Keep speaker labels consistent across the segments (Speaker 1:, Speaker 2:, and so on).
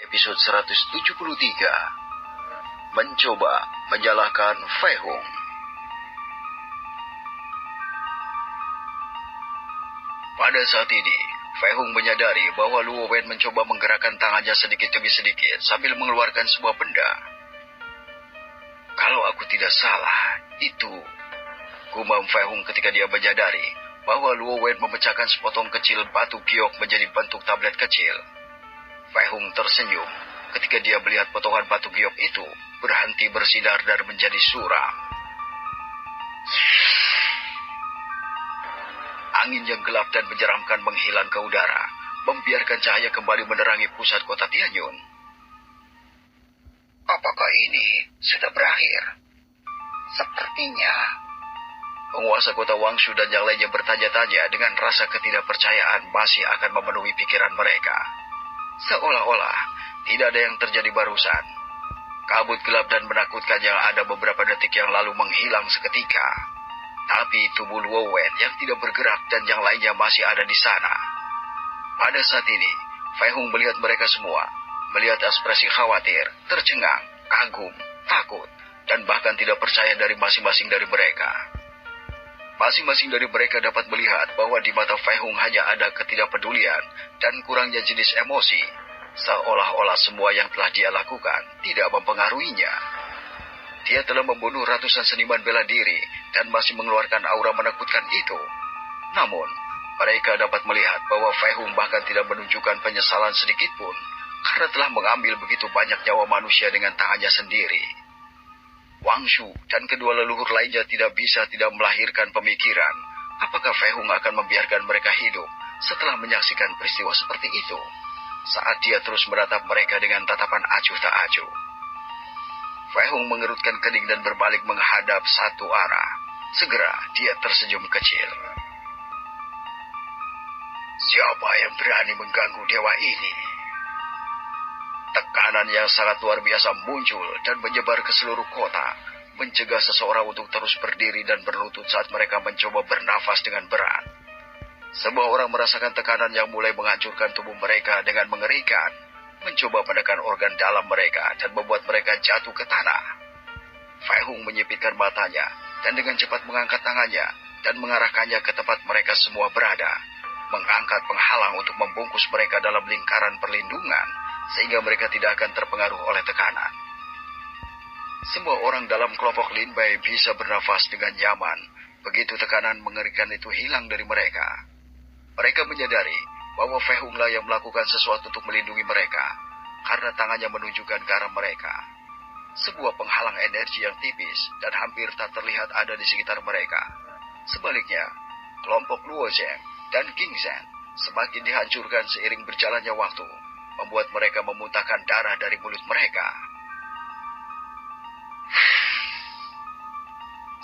Speaker 1: episode 173. Mencoba menyalahkan Fei Hung. Pada saat ini, Fei Hung menyadari bahwa Luo Wen mencoba menggerakkan tangannya sedikit demi sedikit sambil mengeluarkan sebuah benda. Kalau aku tidak salah, itu gumam Fei Hung ketika dia menyadari bahwa Luo Wen memecahkan sepotong kecil batu giok menjadi bentuk tablet kecil. Fei Hung tersenyum ketika dia melihat potongan batu giok itu berhenti bersinar dan menjadi suram. Angin yang gelap dan menyeramkan menghilang ke udara, membiarkan cahaya kembali menerangi pusat kota Tianyun. Apakah ini sudah berakhir? Sepertinya. Penguasa kota Wangshu dan yang lainnya bertanya-tanya dengan rasa ketidakpercayaan masih akan memenuhi pikiran mereka. Seolah-olah tidak ada yang terjadi barusan. Kabut gelap dan menakutkan yang ada beberapa detik yang lalu menghilang seketika. Tapi tubuh Luo Wen yang tidak bergerak dan yang lainnya masih ada di sana. Pada saat ini, Fei Hung melihat mereka semua, melihat ekspresi khawatir, tercengang, kagum, takut, dan bahkan tidak percaya dari masing-masing dari mereka. Masing-masing dari mereka dapat melihat bahwa di mata Fei Hung hanya ada ketidakpedulian dan kurangnya jenis emosi, seolah-olah semua yang telah dia lakukan tidak mempengaruhinya. Dia telah membunuh ratusan seniman bela diri dan masih mengeluarkan aura menakutkan itu. Namun, mereka dapat melihat bahwa Fei Hung bahkan tidak menunjukkan penyesalan sedikit pun karena telah mengambil begitu banyak nyawa manusia dengan tangannya sendiri. Wangshu dan kedua leluhur lainnya tidak bisa tidak melahirkan pemikiran apakah Fei Hung akan membiarkan mereka hidup setelah menyaksikan peristiwa seperti itu, saat dia terus menatap mereka dengan tatapan acuh tak acuh. Fei Hung mengerutkan kening dan berbalik menghadap satu arah. Segera dia tersenyum kecil. Siapa yang berani mengganggu dewa ini? Tekanan yang sangat luar biasa muncul dan menyebar ke seluruh kota, mencegah seseorang untuk terus berdiri dan berlutut saat mereka mencoba bernafas dengan berat. Semua orang merasakan tekanan yang mulai menghancurkan tubuh mereka dengan mengerikan, mencoba menekan organ dalam mereka dan membuat mereka jatuh ke tanah. Fei Hung menyipitkan matanya dan dengan cepat mengangkat tangannya dan mengarahkannya ke tempat mereka semua berada, mengangkat penghalang untuk membungkus mereka dalam lingkaran perlindungan sehingga mereka tidak akan terpengaruh oleh tekanan. Semua orang dalam kelompok Lin Bai bisa bernafas dengan nyaman begitu tekanan mengerikan itu hilang dari mereka. Mereka menyadari bahwa Fei Hung lah yang melakukan sesuatu untuk melindungi mereka, karena tangannya menunjukkan ke arah mereka. Sebuah penghalang energi yang tipis dan hampir tak terlihat ada di sekitar mereka. Sebaliknya, kelompok Luo Zheng dan King Zhen semakin dihancurkan seiring berjalannya waktu, membuat mereka memuntahkan darah dari mulut mereka.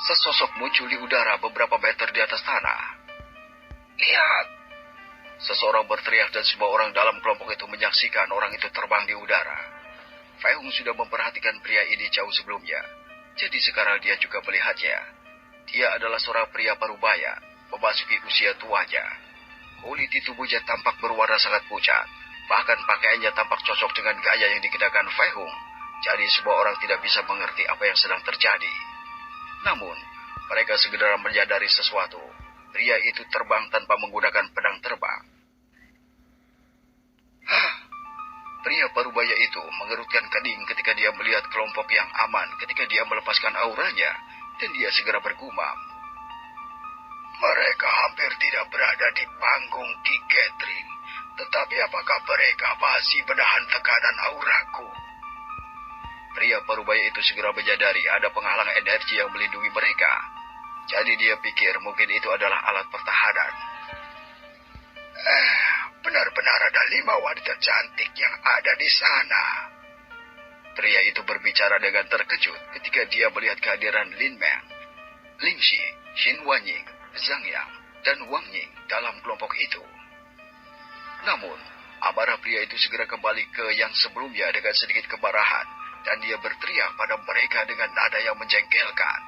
Speaker 1: Sesosok muncul di udara beberapa meter di atas tanah. Lihat! Seseorang berteriak dan semua orang dalam kelompok itu menyaksikan orang itu terbang di udara. Fei Hung sudah memperhatikan pria ini jauh sebelumnya, jadi sekarang dia juga melihatnya. Dia adalah seorang pria parubaya, memasuki usia tuanya. Kulit di tubuhnya tampak berwarna sangat pucat, bahkan pakaiannya tampak cocok dengan gaya yang dikenakan Fei Hung, jadi semua orang tidak bisa mengerti apa yang sedang terjadi. Namun, mereka segera menyadari sesuatu. Pria itu terbang tanpa menggunakan pedang terbang. Pria parubaya itu mengerutkan kening ketika dia melihat kelompok yang aman ketika dia melepaskan auranya, dan dia segera bergumam. Mereka hampir tidak berada di panggung Ki Catherine, tetapi apakah mereka masih menahan tekanan auraku? Pria parubaya itu segera menyadari ada penghalang energi yang melindungi mereka. Jadi dia pikir mungkin itu adalah alat pertahanan. Benar-benar ada 5 wanita cantik yang ada di sana. Pria itu berbicara dengan terkejut ketika dia melihat kehadiran Lin Meng, Ling Xi, Xin Wanying, Zhang Yang, dan Wang Ying dalam kelompok itu. Namun, amarah pria itu segera kembali ke yang sebelumnya dengan sedikit kemarahan, dan dia berteriak pada mereka dengan nada yang menjengkelkan.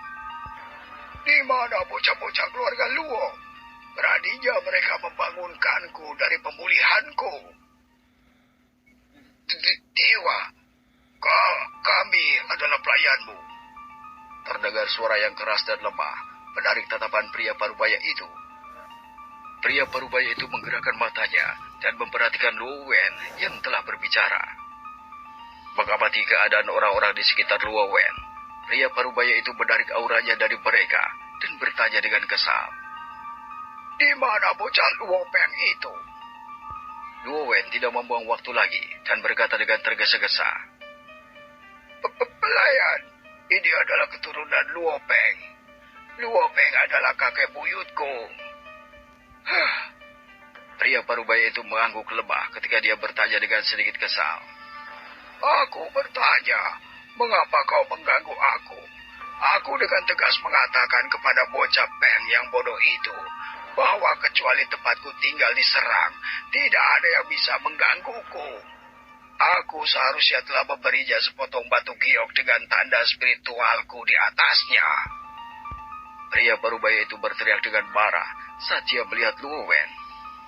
Speaker 1: Di mana bocah-bocah keluarga Luo? Beraninya mereka membangunkanku dari pemulihanku. Dewa, kami adalah pelayanmu. Terdengar suara yang keras dan lemah menarik tatapan pria parubaya itu. Pria parubaya itu menggerakkan matanya dan memperhatikan Luo Wen yang telah berbicara. Mengamati keadaan orang-orang di sekitar Luo Wen, pria parubaya itu menarik auranya dari mereka dan bertanya dengan kesal. Di mana bocah Luo Peng itu? Luo Wen tidak membuang waktu lagi dan berkata dengan tergesa-gesa. Pelayan, ini adalah keturunan Luo Peng. Luo Peng adalah kakek buyutku. Pria parubaya itu mengangguk lebah ketika dia bertanya dengan sedikit kesal. Aku bertanya, mengapa kau mengganggu aku? Aku dengan tegas mengatakan kepada bocah Peng yang bodoh itu bahwa kecuali tempatku tinggal diserang, tidak ada yang bisa menggangguku. Aku seharusnya telah memberinya sepotong batu giok dengan tanda spiritualku di atasnya. Pria parubaya itu berteriak dengan marah saat dia melihat Luo Wen.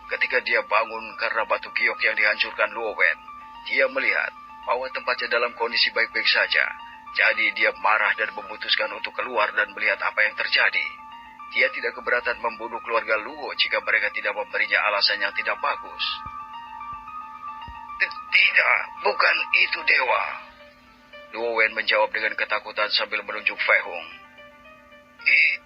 Speaker 1: Ketika dia bangun karena batu giok yang dihancurkan Luo Wen, dia melihat bahwa tempatnya dalam kondisi baik-baik saja. Jadi dia marah dan memutuskan untuk keluar dan melihat apa yang terjadi. Dia tidak keberatan membunuh keluarga Luo jika mereka tidak memberinya alasan yang tidak bagus. Tidak, bukan itu Dewa. Luo Wen menjawab dengan ketakutan sambil menunjuk Fei Hung.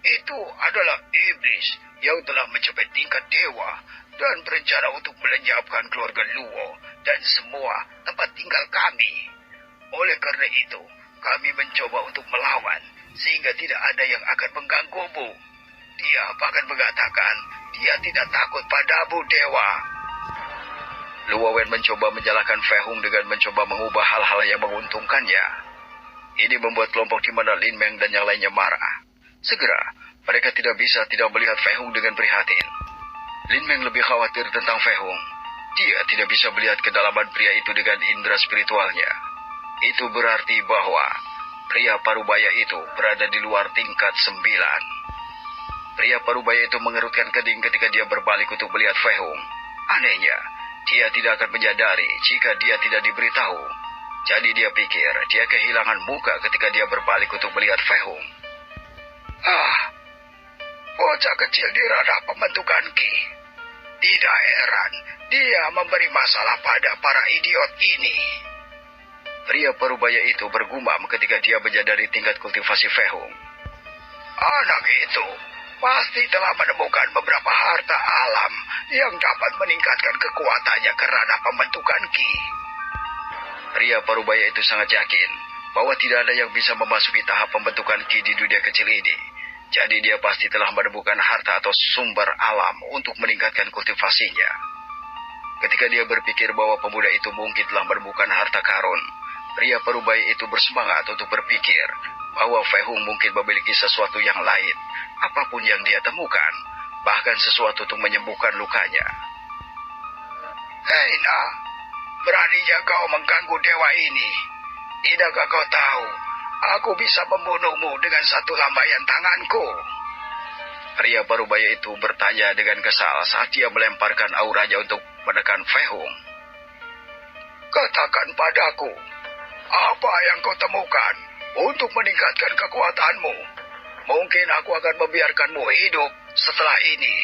Speaker 1: Itu adalah iblis yang telah mencapai tingkat dewa dan berencana untuk melenyapkan keluarga Luo dan semua tempat tinggal kami. Oleh karena itu, kami mencoba untuk melawan sehingga tidak ada yang akan mengganggumu. Dia bahkan mengatakan dia tidak takut padamu, Dewa. Luo Wen mencoba menjalahkan Fei Hung dengan mencoba mengubah hal-hal yang menguntungkannya. Ini membuat kelompok di mana Lin Meng dan yang lainnya marah. Segera, mereka tidak bisa tidak melihat Fei Hung dengan prihatin. Lin Meng lebih khawatir tentang Fei Hung. Dia tidak bisa melihat kedalaman pria itu dengan indera spiritualnya. Itu berarti bahwa pria parubaya itu berada di luar tingkat 9. Pria parubaya itu mengerutkan kening ketika dia berbalik untuk melihat Fei Hung. Anehnya, dia tidak akan menyadari jika dia tidak diberitahu. Jadi dia pikir dia kehilangan muka ketika dia berbalik untuk melihat Fei Hung. Bocah kecil di ranah pembentukan Ki. Tidak heran dia memberi masalah pada para idiot ini. Pria parubaya itu bergumam ketika dia menyadari tingkat kultivasi Fei Hung. Anak itu pasti telah menemukan beberapa harta alam yang dapat meningkatkan kekuatannya ke ranah pembentukan Ki. Pria parubaya itu sangat yakin bahwa tidak ada yang bisa memasuki tahap pembentukan Ki di dunia kecil ini. Jadi dia pasti telah menemukan harta atau sumber alam untuk meningkatkan kultivasinya. Ketika dia berpikir bahwa pemuda itu mungkin telah menemukan harta karun, pria parubaya itu bersemangat untuk berpikir bahwa Fei Hung mungkin memiliki sesuatu yang lain, apapun yang dia temukan, bahkan sesuatu untuk menyembuhkan lukanya. Hei Nah, beraninya kau mengganggu dewa ini. Tidakkah kau tahu, aku bisa membunuhmu dengan satu lambaian tanganku? Pria parubaya itu bertanya dengan kesal saat dia melemparkan auranya untuk menekan Fei Hung. Katakan padaku, apa yang kau temukan untuk meningkatkan kekuatanmu? Mungkin aku akan membiarkanmu hidup setelah ini.